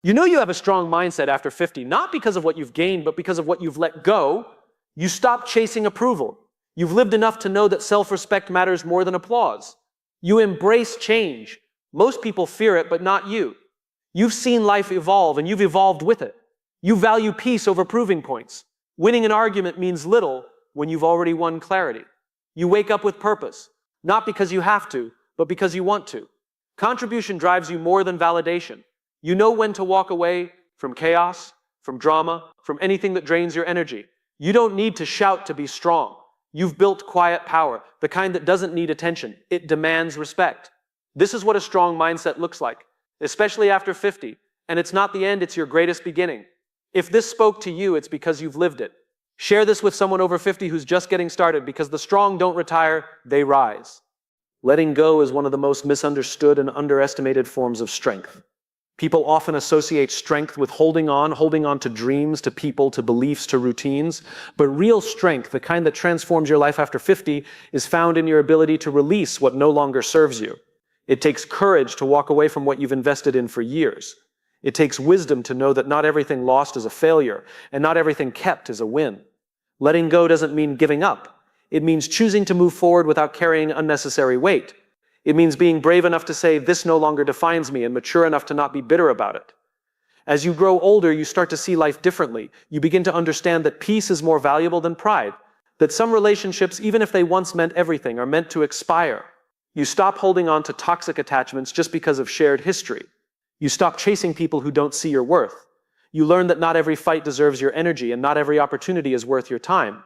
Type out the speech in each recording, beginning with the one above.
You know you have a strong mindset after 50, not because of what you've gained, but because of what you've let go. You stop chasing approval. You've lived enough to know that self-respect matters more than applause. You embrace change. Most people fear it, but not you. You've seen life evolve, and you've evolved with it. You value peace over proving points. Winning an argument means little when you've already won clarity. You wake up with purpose, not because you have to, but because you want to. Contribution drives you more than validation. You know when to walk away from chaos, from drama, from anything that drains your energy. You don't need to shout to be strong. You've built quiet power, the kind that doesn't need attention. It demands respect. This is what a strong mindset looks like, especially after 50. And it's not the end, it's your greatest beginning. If this spoke to you, it's because you've lived it. Share this with someone over 50 who's just getting started, because the strong don't retire, they rise. Letting go is one of the most misunderstood and underestimated forms of strength. People often associate strength with holding on to dreams, to people, to beliefs, to routines. But real strength, the kind that transforms your life after 50, is found in your ability to release what no longer serves you. It takes courage to walk away from what you've invested in for years. It takes wisdom to know that not everything lost is a failure, and not everything kept is a win. Letting go doesn't mean giving up. It means choosing to move forward without carrying unnecessary weight. It means being brave enough to say, this no longer defines me, and mature enough to not be bitter about it. As you grow older, you start to see life differently. You begin to understand that peace is more valuable than pride, that some relationships, even if they once meant everything, are meant to expire. You stop holding on to toxic attachments just because of shared history. You stop chasing people who don't see your worth. You learn that not every fight deserves your energy, and not every opportunity is worth your time.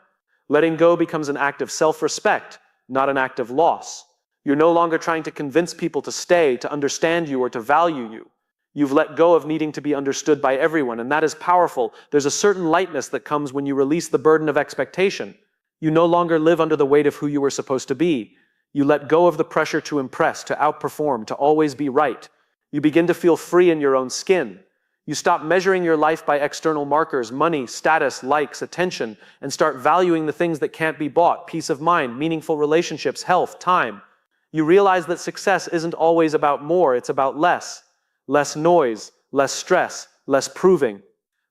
Letting go becomes an act of self-respect, not an act of loss. You're no longer trying to convince people to stay, to understand you, or to value you. You've let go of needing to be understood by everyone, and that is powerful. There's a certain lightness that comes when you release the burden of expectation. You no longer live under the weight of who you were supposed to be. You let go of the pressure to impress, to outperform, to always be right. You begin to feel free in your own skin. You stop measuring your life by external markers, money, status, likes, attention, and start valuing the things that can't be bought: peace of mind, meaningful relationships, health, time. You realize that success isn't always about more, it's about less. Less noise, less stress, less proving.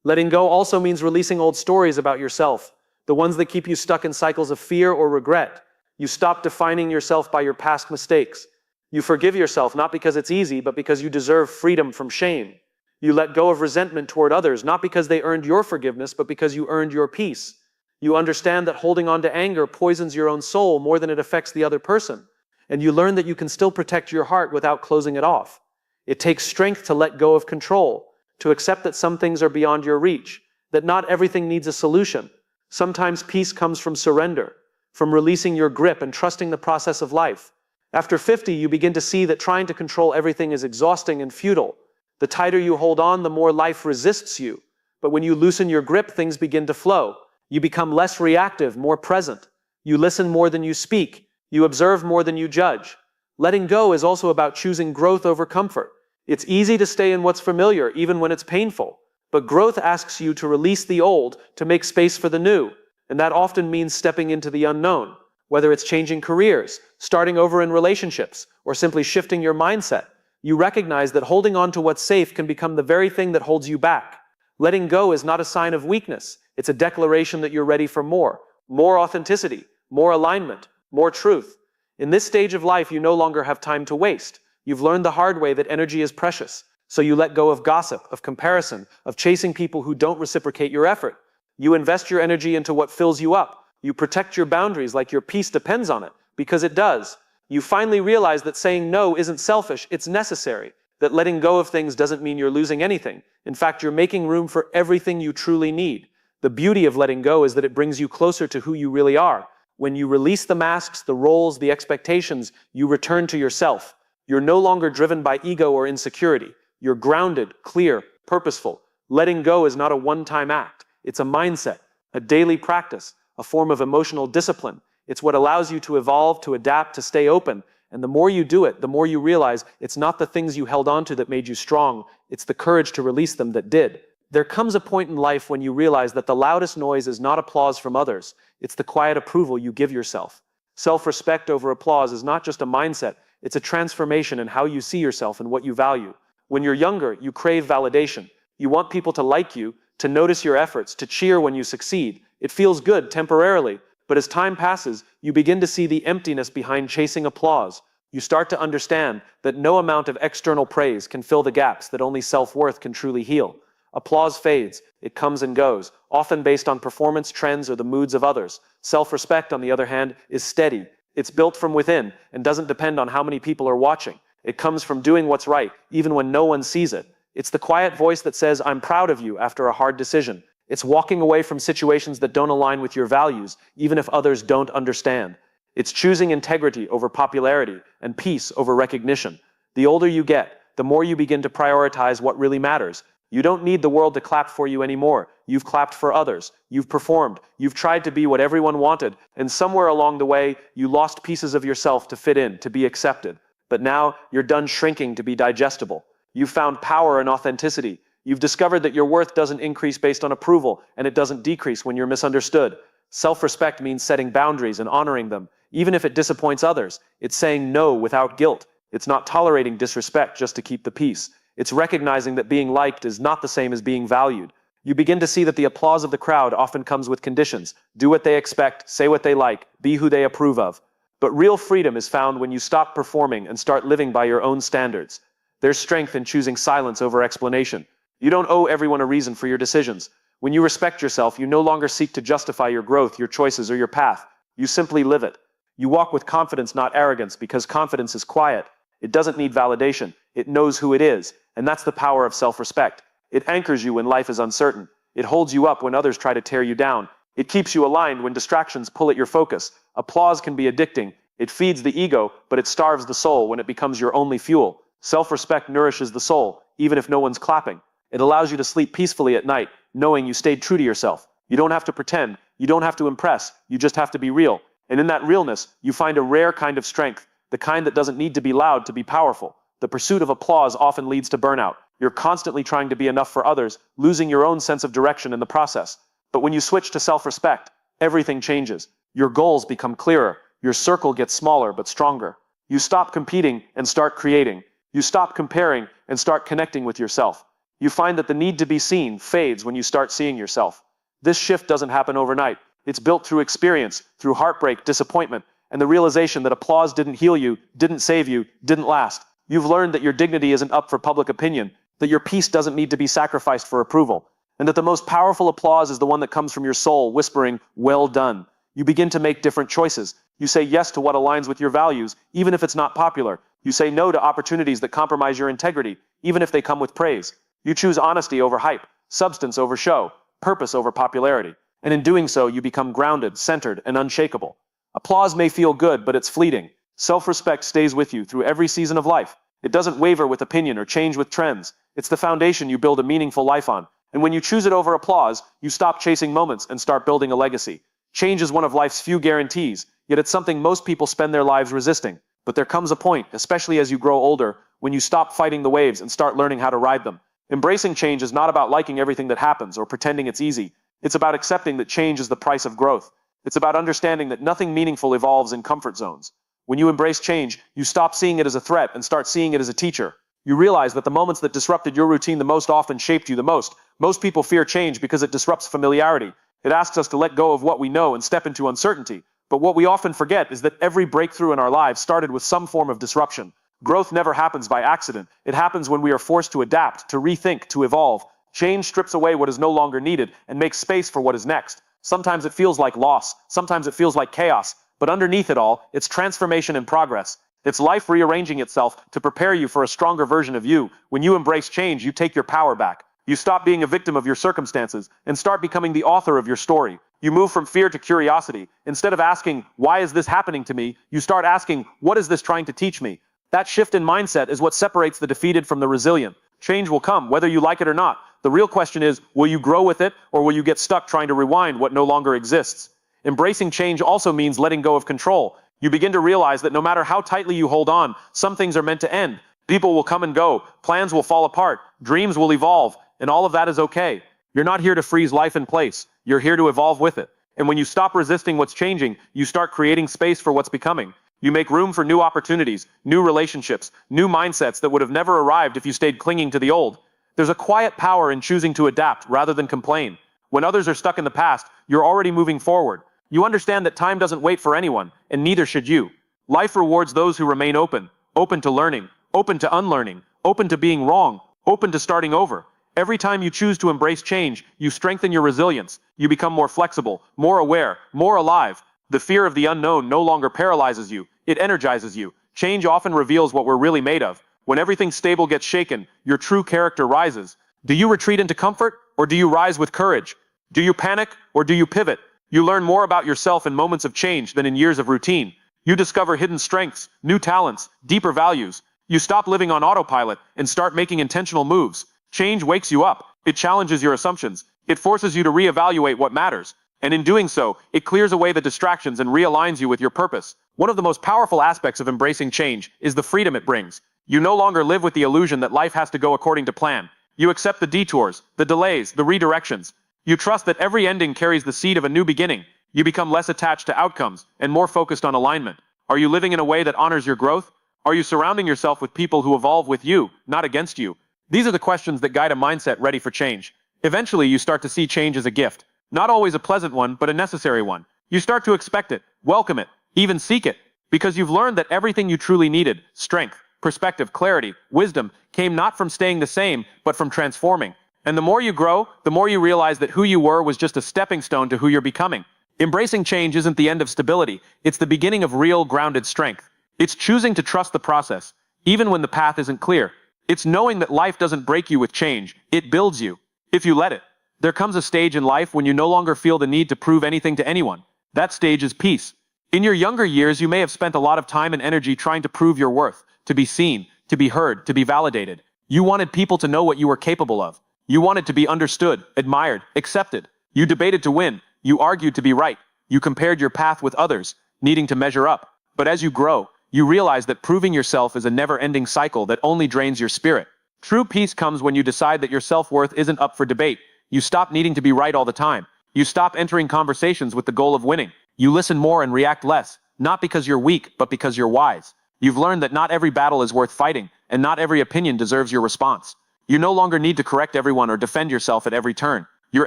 Letting go also means releasing old stories about yourself, the ones that keep you stuck in cycles of fear or regret. You stop defining yourself by your past mistakes. You forgive yourself not because it's easy, but because you deserve freedom from shame. You let go of resentment toward others, not because they earned your forgiveness, but because you earned your peace. You understand that holding on to anger poisons your own soul more than it affects the other person. And you learn that you can still protect your heart without closing it off. It takes strength to let go of control, to accept that some things are beyond your reach, that not everything needs a solution. Sometimes peace comes from surrender, from releasing your grip and trusting the process of life. After 50, you begin to see that trying to control everything is exhausting and futile. The tighter you hold on, the more life resists you. But when you loosen your grip, things begin to flow. You become less reactive, more present. You listen more than you speak. You observe more than you judge. Letting go is also about choosing growth over comfort. It's easy to stay in what's familiar, even when it's painful. But growth asks you to release the old, to make space for the new. And that often means stepping into the unknown, whether it's changing careers, starting over in relationships, or simply shifting your mindset. You recognize that holding on to what's safe can become the very thing that holds you back. Letting go is not a sign of weakness. It's a declaration that you're ready for more authenticity, more alignment, more truth. In this stage of life, you no longer have time to waste. You've learned the hard way that energy is precious. So you let go of gossip, of comparison, of chasing people who don't reciprocate your effort. You invest your energy into what fills you up. You protect your boundaries like your peace depends on it, because it does. You finally realize that saying no isn't selfish, it's necessary. That letting go of things doesn't mean you're losing anything. In fact, you're making room for everything you truly need. The beauty of letting go is that it brings you closer to who you really are. When you release the masks, the roles, the expectations, you return to yourself. You're no longer driven by ego or insecurity. You're grounded, clear, purposeful. Letting go is not a one-time act. It's a mindset, a daily practice, a form of emotional discipline. It's what allows you to evolve, to adapt, to stay open. And the more you do it, the more you realize it's not the things you held on to that made you strong. It's the courage to release them that did. There comes a point in life when you realize that the loudest noise is not applause from others. It's the quiet approval you give yourself. Self-respect over applause is not just a mindset. It's a transformation in how you see yourself and what you value. When you're younger, you crave validation. You want people to like you, to notice your efforts, to cheer when you succeed. It feels good temporarily, but as time passes, you begin to see the emptiness behind chasing applause. You start to understand that no amount of external praise can fill the gaps that only self-worth can truly heal. Applause fades, it comes and goes, often based on performance trends or the moods of others. Self-respect, on the other hand, is steady. It's built from within and doesn't depend on how many people are watching. It comes from doing what's right, even when no one sees it. It's the quiet voice that says, "I'm proud of you," after a hard decision. It's walking away from situations that don't align with your values, even if others don't understand. It's choosing integrity over popularity and peace over recognition. The older you get, the more you begin to prioritize what really matters. You don't need the world to clap for you anymore. You've clapped for others. You've performed. You've tried to be what everyone wanted. And somewhere along the way, you lost pieces of yourself to fit in, to be accepted. But now, you're done shrinking to be digestible. You've found power in authenticity. You've discovered that your worth doesn't increase based on approval, and it doesn't decrease when you're misunderstood. Self-respect means setting boundaries and honoring them, even if it disappoints others. It's saying no without guilt. It's not tolerating disrespect just to keep the peace. It's recognizing that being liked is not the same as being valued. You begin to see that the applause of the crowd often comes with conditions. Do what they expect, say what they like, be who they approve of. But real freedom is found when you stop performing and start living by your own standards. There's strength in choosing silence over explanation. You don't owe everyone a reason for your decisions. When you respect yourself, you no longer seek to justify your growth, your choices, or your path. You simply live it. You walk with confidence, not arrogance, because confidence is quiet. It doesn't need validation. It knows who it is. And that's the power of self-respect. It anchors you when life is uncertain. It holds you up when others try to tear you down. It keeps you aligned when distractions pull at your focus. Applause can be addicting. It feeds the ego, but it starves the soul when it becomes your only fuel. Self-respect nourishes the soul, even if no one's clapping. It allows you to sleep peacefully at night, knowing you stayed true to yourself. You don't have to pretend. You don't have to impress. You just have to be real. And in that realness, you find a rare kind of strength, the kind that doesn't need to be loud to be powerful. The pursuit of applause often leads to burnout. You're constantly trying to be enough for others, losing your own sense of direction in the process. But when you switch to self-respect, everything changes. Your goals become clearer. Your circle gets smaller but stronger. You stop competing and start creating. You stop comparing and start connecting with yourself. You find that the need to be seen fades when you start seeing yourself. This shift doesn't happen overnight. It's built through experience, through heartbreak, disappointment, and the realization that applause didn't heal you, didn't save you, didn't last. You've learned that your dignity isn't up for public opinion, that your peace doesn't need to be sacrificed for approval, and that the most powerful applause is the one that comes from your soul whispering, "Well done." You begin to make different choices. You say yes to what aligns with your values, even if it's not popular. You say no to opportunities that compromise your integrity, even if they come with praise. You choose honesty over hype, substance over show, purpose over popularity. And in doing so, you become grounded, centered, and unshakable. Applause may feel good, but it's fleeting. Self-respect stays with you through every season of life. It doesn't waver with opinion or change with trends. It's the foundation you build a meaningful life on. And when you choose it over applause, you stop chasing moments and start building a legacy. Change is one of life's few guarantees, yet it's something most people spend their lives resisting. But there comes a point, especially as you grow older, when you stop fighting the waves and start learning how to ride them. Embracing change is not about liking everything that happens or pretending it's easy. It's about accepting that change is the price of growth. It's about understanding that nothing meaningful evolves in comfort zones. When you embrace change, you stop seeing it as a threat and start seeing it as a teacher. You realize that the moments that disrupted your routine the most often shaped you the most. Most people fear change because it disrupts familiarity. It asks us to let go of what we know and step into uncertainty. But what we often forget is that every breakthrough in our lives started with some form of disruption. Growth never happens by accident. It happens when we are forced to adapt, to rethink, to evolve. Change strips away what is no longer needed and makes space for what is next. Sometimes it feels like loss. Sometimes it feels like chaos. But underneath it all, it's transformation and progress. It's life rearranging itself to prepare you for a stronger version of you. When you embrace change, you take your power back. You stop being a victim of your circumstances and start becoming the author of your story. You move from fear to curiosity. Instead of asking, "Why is this happening to me?" you start asking, "What is this trying to teach me?" That shift in mindset is what separates the defeated from the resilient. Change will come, whether you like it or not. The real question is, will you grow with it, or will you get stuck trying to rewind what no longer exists? Embracing change also means letting go of control. You begin to realize that no matter how tightly you hold on, some things are meant to end. People will come and go, plans will fall apart, dreams will evolve, and all of that is okay. You're not here to freeze life in place. You're here to evolve with it. And when you stop resisting what's changing, you start creating space for what's becoming. You make room for new opportunities, new relationships, new mindsets that would have never arrived if you stayed clinging to the old. There's a quiet power in choosing to adapt rather than complain. When others are stuck in the past, you're already moving forward. You understand that time doesn't wait for anyone, and neither should you. Life rewards those who remain open, open to learning, open to unlearning, open to being wrong, open to starting over. Every time you choose to embrace change, you strengthen your resilience. You become more flexible, more aware, more alive. The fear of the unknown no longer paralyzes you, it energizes you. Change often reveals what we're really made of. When everything stable gets shaken, your true character rises. Do you retreat into comfort, or do you rise with courage? Do you panic, or do you pivot? You learn more about yourself in moments of change than in years of routine. You discover hidden strengths, new talents, deeper values. You stop living on autopilot and start making intentional moves. Change wakes you up. It challenges your assumptions. It forces you to reevaluate what matters. And in doing so, it clears away the distractions and realigns you with your purpose. One of the most powerful aspects of embracing change is the freedom it brings. You no longer live with the illusion that life has to go according to plan. You accept the detours, the delays, the redirections. You trust that every ending carries the seed of a new beginning. You become less attached to outcomes and more focused on alignment. Are you living in a way that honors your growth? Are you surrounding yourself with people who evolve with you, not against you? These are the questions that guide a mindset ready for change. Eventually, you start to see change as a gift. Not always a pleasant one, but a necessary one. You start to expect it, welcome it, even seek it, because you've learned that everything you truly needed, strength, perspective, clarity, wisdom, came not from staying the same, but from transforming. And the more you grow, the more you realize that who you were was just a stepping stone to who you're becoming. Embracing change isn't the end of stability, it's the beginning of real, grounded strength. It's choosing to trust the process, even when the path isn't clear. It's knowing that life doesn't break you with change, it builds you, if you let it. There comes a stage in life when you no longer feel the need to prove anything to anyone. That stage is peace. In your younger years, you may have spent a lot of time and energy trying to prove your worth, to be seen, to be heard, to be validated. You wanted people to know what you were capable of. You wanted to be understood, admired, accepted. You debated to win. You argued to be right. You compared your path with others, needing to measure up. But as you grow, you realize that proving yourself is a never-ending cycle that only drains your spirit. True peace comes when you decide that your self-worth isn't up for debate. You stop needing to be right all the time. You stop entering conversations with the goal of winning. You listen more and react less, not because you're weak, but because you're wise. You've learned that not every battle is worth fighting, and not every opinion deserves your response. You no longer need to correct everyone or defend yourself at every turn. Your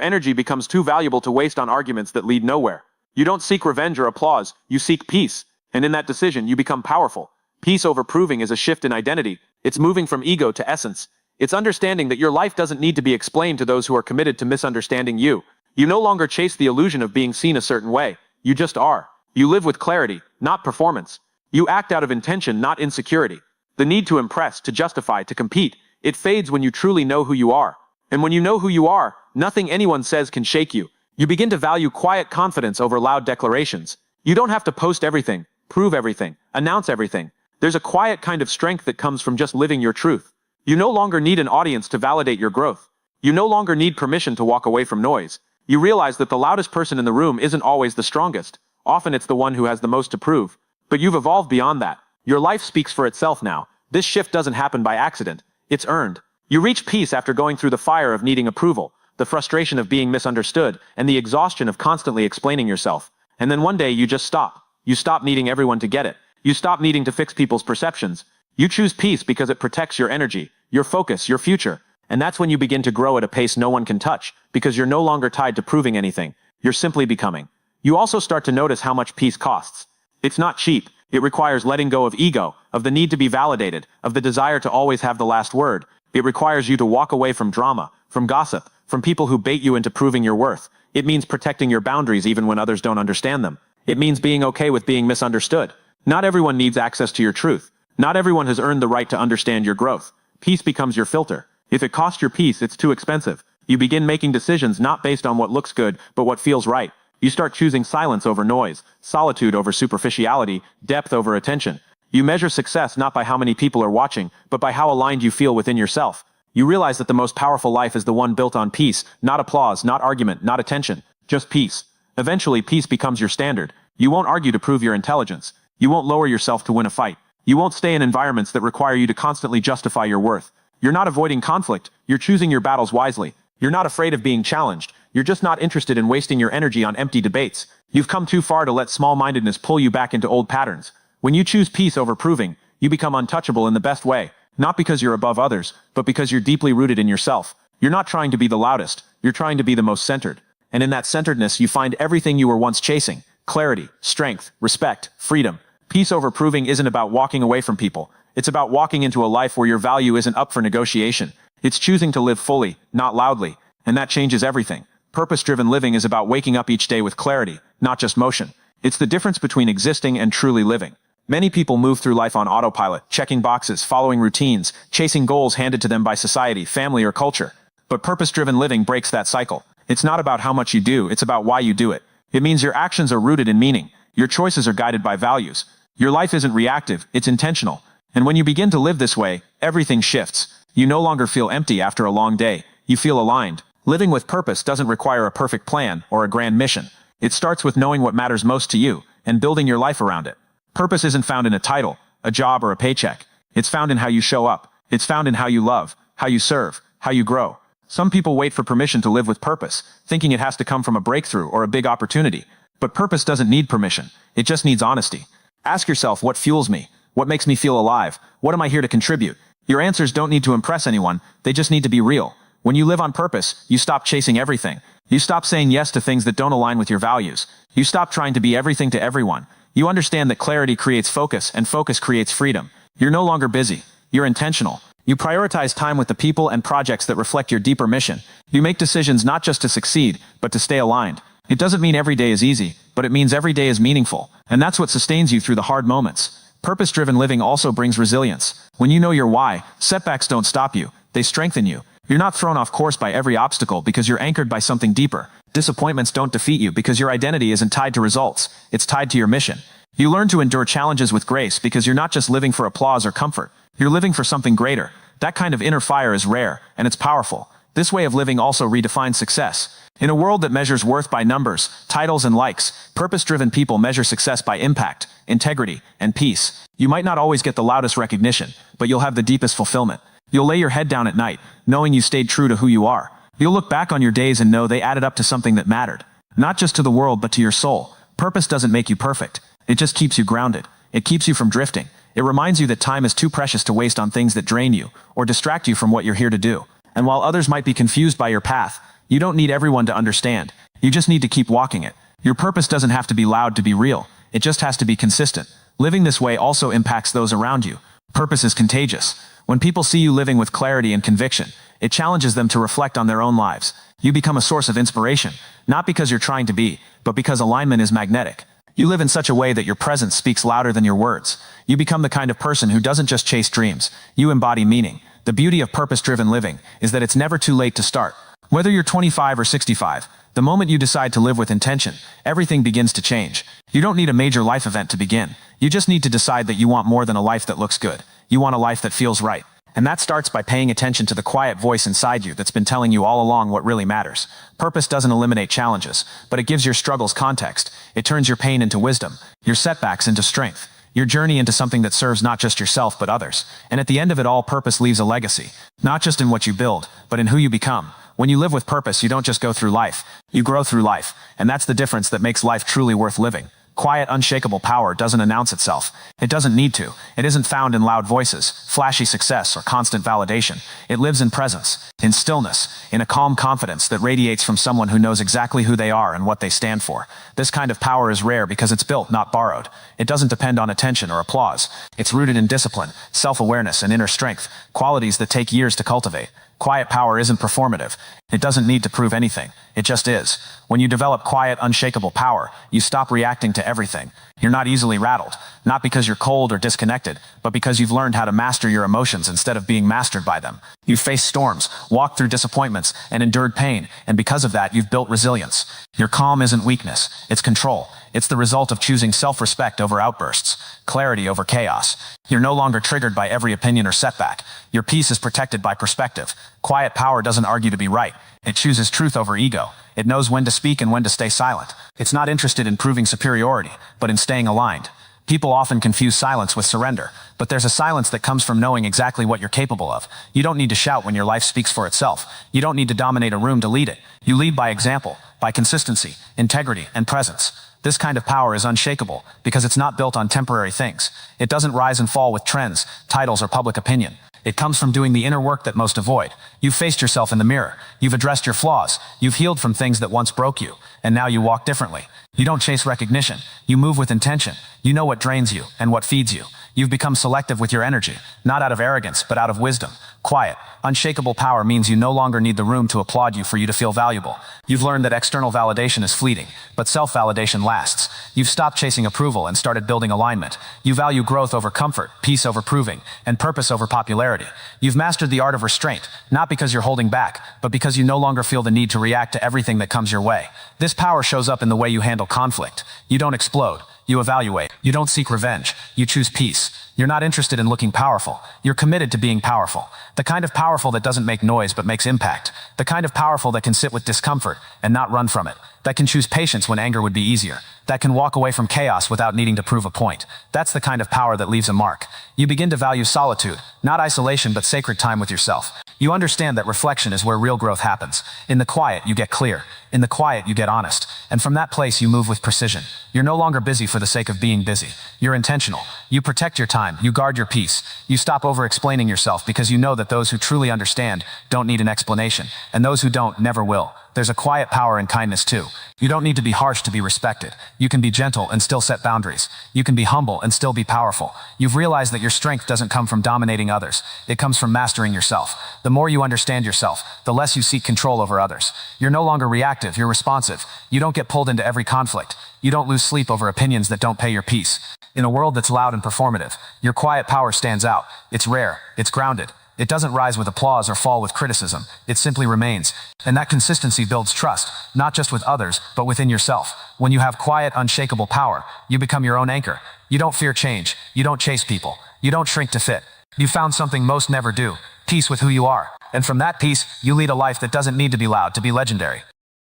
energy becomes too valuable to waste on arguments that lead nowhere. You don't seek revenge or applause, you seek peace. And in that decision, you become powerful. Peace over proving is a shift in identity. It's moving from ego to essence. It's understanding that your life doesn't need to be explained to those who are committed to misunderstanding you. You no longer chase the illusion of being seen a certain way. You just are. You live with clarity, not performance. You act out of intention, not insecurity. The need to impress, to justify, to compete, it fades when you truly know who you are. And when you know who you are, nothing anyone says can shake you. You begin to value quiet confidence over loud declarations. You don't have to post everything, prove everything, announce everything. There's a quiet kind of strength that comes from just living your truth. You no longer need an audience to validate your growth. You no longer need permission to walk away from noise. You realize that the loudest person in the room isn't always the strongest. Often it's the one who has the most to prove. But you've evolved beyond that. Your life speaks for itself now. This shift doesn't happen by accident. It's earned. You reach peace after going through the fire of needing approval, the frustration of being misunderstood, and the exhaustion of constantly explaining yourself. And then one day you just stop. You stop needing everyone to get it. You stop needing to fix people's perceptions. You choose peace because it protects your energy, your focus, your future. And that's when you begin to grow at a pace no one can touch, because you're no longer tied to proving anything. You're simply becoming. You also start to notice how much peace costs. It's not cheap. It requires letting go of ego, of the need to be validated, of the desire to always have the last word. It requires you to walk away from drama, from gossip, from people who bait you into proving your worth. It means protecting your boundaries even when others don't understand them. It means being okay with being misunderstood. Not everyone needs access to your truth. Not everyone has earned the right to understand your growth. Peace becomes your filter. If it costs your peace, it's too expensive. You begin making decisions not based on what looks good, but what feels right. You start choosing silence over noise, solitude over superficiality, depth over attention. You measure success not by how many people are watching, but by how aligned you feel within yourself. You realize that the most powerful life is the one built on peace, not applause, not argument, not attention, just peace. Eventually, peace becomes your standard. You won't argue to prove your intelligence. You won't lower yourself to win a fight. You won't stay in environments that require you to constantly justify your worth. You're not avoiding conflict. You're choosing your battles wisely. You're not afraid of being challenged. You're just not interested in wasting your energy on empty debates. You've come too far to let small-mindedness pull you back into old patterns. When you choose peace over proving, you become untouchable in the best way, not because you're above others, but because you're deeply rooted in yourself. You're not trying to be the loudest, you're trying to be the most centered. And in that centeredness you find everything you were once chasing: clarity, strength, respect, freedom. Peace over proving isn't about walking away from people. It's about walking into a life where your value isn't up for negotiation. It's choosing to live fully, not loudly. And that changes everything. Purpose-driven living is about waking up each day with clarity, not just motion. It's the difference between existing and truly living. Many people move through life on autopilot, checking boxes, following routines, chasing goals handed to them by society, family, or culture. But purpose-driven living breaks that cycle. It's not about how much you do, it's about why you do it. It means your actions are rooted in meaning. Your choices are guided by values. Your life isn't reactive, it's intentional. And when you begin to live this way, everything shifts. You no longer feel empty after a long day. You feel aligned. Living with purpose doesn't require a perfect plan or a grand mission. It starts with knowing what matters most to you and building your life around it. Purpose isn't found in a title, a job, or a paycheck. It's found in how you show up. It's found in how you love, how you serve, how you grow. Some people wait for permission to live with purpose, thinking it has to come from a breakthrough or a big opportunity. But purpose doesn't need permission. It just needs honesty. Ask yourself, what fuels me? What makes me feel alive? What am I here to contribute? Your answers don't need to impress anyone. They just need to be real. When you live on purpose, you stop chasing everything. You stop saying yes to things that don't align with your values. You stop trying to be everything to everyone. You understand that clarity creates focus, and focus creates freedom. You're no longer busy. You're intentional. You prioritize time with the people and projects that reflect your deeper mission. You make decisions not just to succeed, but to stay aligned. It doesn't mean every day is easy, but it means every day is meaningful. And that's what sustains you through the hard moments. Purpose-driven living also brings resilience. When you know your why, setbacks don't stop you. They strengthen you. You're not thrown off course by every obstacle because you're anchored by something deeper. Disappointments don't defeat you because your identity isn't tied to results. It's tied to your mission. You learn to endure challenges with grace because you're not just living for applause or comfort. You're living for something greater. That kind of inner fire is rare, and it's powerful. This way of living also redefines success. In a world that measures worth by numbers, titles, and likes, purpose-driven people measure success by impact, integrity, and peace. You might not always get the loudest recognition, but you'll have the deepest fulfillment. You'll lay your head down at night, knowing you stayed true to who you are. You'll look back on your days and know they added up to something that mattered. Not just to the world, but to your soul. Purpose doesn't make you perfect. It just keeps you grounded. It keeps you from drifting. It reminds you that time is too precious to waste on things that drain you, or distract you from what you're here to do. And while others might be confused by your path, you don't need everyone to understand. You just need to keep walking it. Your purpose doesn't have to be loud to be real. It just has to be consistent. Living this way also impacts those around you. Purpose is contagious. When people see you living with clarity and conviction, it challenges them to reflect on their own lives. You become a source of inspiration, not because you're trying to be, but because alignment is magnetic. You live in such a way that your presence speaks louder than your words. You become the kind of person who doesn't just chase dreams. You embody meaning. The beauty of purpose-driven living is that it's never too late to start. Whether you're 25 or 65, the moment you decide to live with intention, everything begins to change. You don't need a major life event to begin. You just need to decide that you want more than a life that looks good. You want a life that feels right. And that starts by paying attention to the quiet voice inside you that's been telling you all along what really matters. Purpose doesn't eliminate challenges, but it gives your struggles context. It turns your pain into wisdom, your setbacks into strength, your journey into something that serves not just yourself but others. And at the end of it all, purpose leaves a legacy, not just in what you build, but in who you become. When you live with purpose, you don't just go through life, you grow through life. And that's the difference that makes life truly worth living. Quiet, unshakable power doesn't announce itself. It doesn't need to. It isn't found in loud voices, flashy success, or constant validation. It lives in presence, in stillness, in a calm confidence that radiates from someone who knows exactly who they are and what they stand for. This kind of power is rare because it's built, not borrowed. It doesn't depend on attention or applause. It's rooted in discipline, self-awareness, and inner strength, qualities that take years to cultivate. Quiet power isn't performative. It doesn't need to prove anything. It just is. When you develop quiet, unshakable power, you stop reacting to everything. You're not easily rattled, not because you're cold or disconnected, but because you've learned how to master your emotions instead of being mastered by them. You've faced storms, walked through disappointments, and endured pain, and because of that, you've built resilience. Your calm isn't weakness, it's control. It's the result of choosing self-respect over outbursts, clarity over chaos. You're no longer triggered by every opinion or setback. Your peace is protected by perspective. Quiet power doesn't argue to be right. It chooses truth over ego. It knows when to speak and when to stay silent. It's not interested in proving superiority, but in staying aligned. People often confuse silence with surrender, but there's a silence that comes from knowing exactly what you're capable of. You don't need to shout when your life speaks for itself. You don't need to dominate a room to lead it. You lead by example, by consistency, integrity, and presence. This kind of power is unshakable because it's not built on temporary things. It doesn't rise and fall with trends, titles, or public opinion. It comes from doing the inner work that most avoid. You've faced yourself in the mirror. You've addressed your flaws. You've healed from things that once broke you. And now you walk differently. You don't chase recognition. You move with intention. You know what drains you and what feeds you. You've become selective with your energy, not out of arrogance, but out of wisdom. Quiet, unshakable power means you no longer need the room to applaud you for you to feel valuable. You've learned that external validation is fleeting, but self-validation lasts. You've stopped chasing approval and started building alignment. You value growth over comfort, peace over proving, and purpose over popularity. You've mastered the art of restraint, not because you're holding back, but because you no longer feel the need to react to everything that comes your way. This power shows up in the way you handle conflict. You don't explode. You evaluate. You don't seek revenge. You choose peace. You're not interested in looking powerful. You're committed to being powerful. The kind of powerful that doesn't make noise but makes impact. The kind of powerful that can sit with discomfort and not run from it. That can choose patience when anger would be easier. That can walk away from chaos without needing to prove a point. That's the kind of power that leaves a mark. You begin to value solitude, not isolation but sacred time with yourself. You understand that reflection is where real growth happens. In the quiet, you get clear. In the quiet, you get honest. And from that place, you move with precision. You're no longer busy for the sake of being busy. You're intentional. You protect your time. You guard your peace. You stop over-explaining yourself because you know that those who truly understand don't need an explanation. And those who don't never will. There's a quiet power in kindness too. You don't need to be harsh to be respected. You can be gentle and still set boundaries. You can be humble and still be powerful. You've realized that your strength doesn't come from dominating others. It comes from mastering yourself. The more you understand yourself, the less you seek control over others. You're no longer reactive, you're responsive. You don't get pulled into every conflict. You don't lose sleep over opinions that don't pay your peace. In a world that's loud and performative, your quiet power stands out. It's rare. It's grounded. It doesn't rise with applause or fall with criticism. It simply remains. And that consistency builds trust, not just with others, but within yourself. When you have quiet, unshakable power, you become your own anchor. You don't fear change. You don't chase people. You don't shrink to fit. You found something most never do: peace with who you are. And from that peace, you lead a life that doesn't need to be loud to be legendary.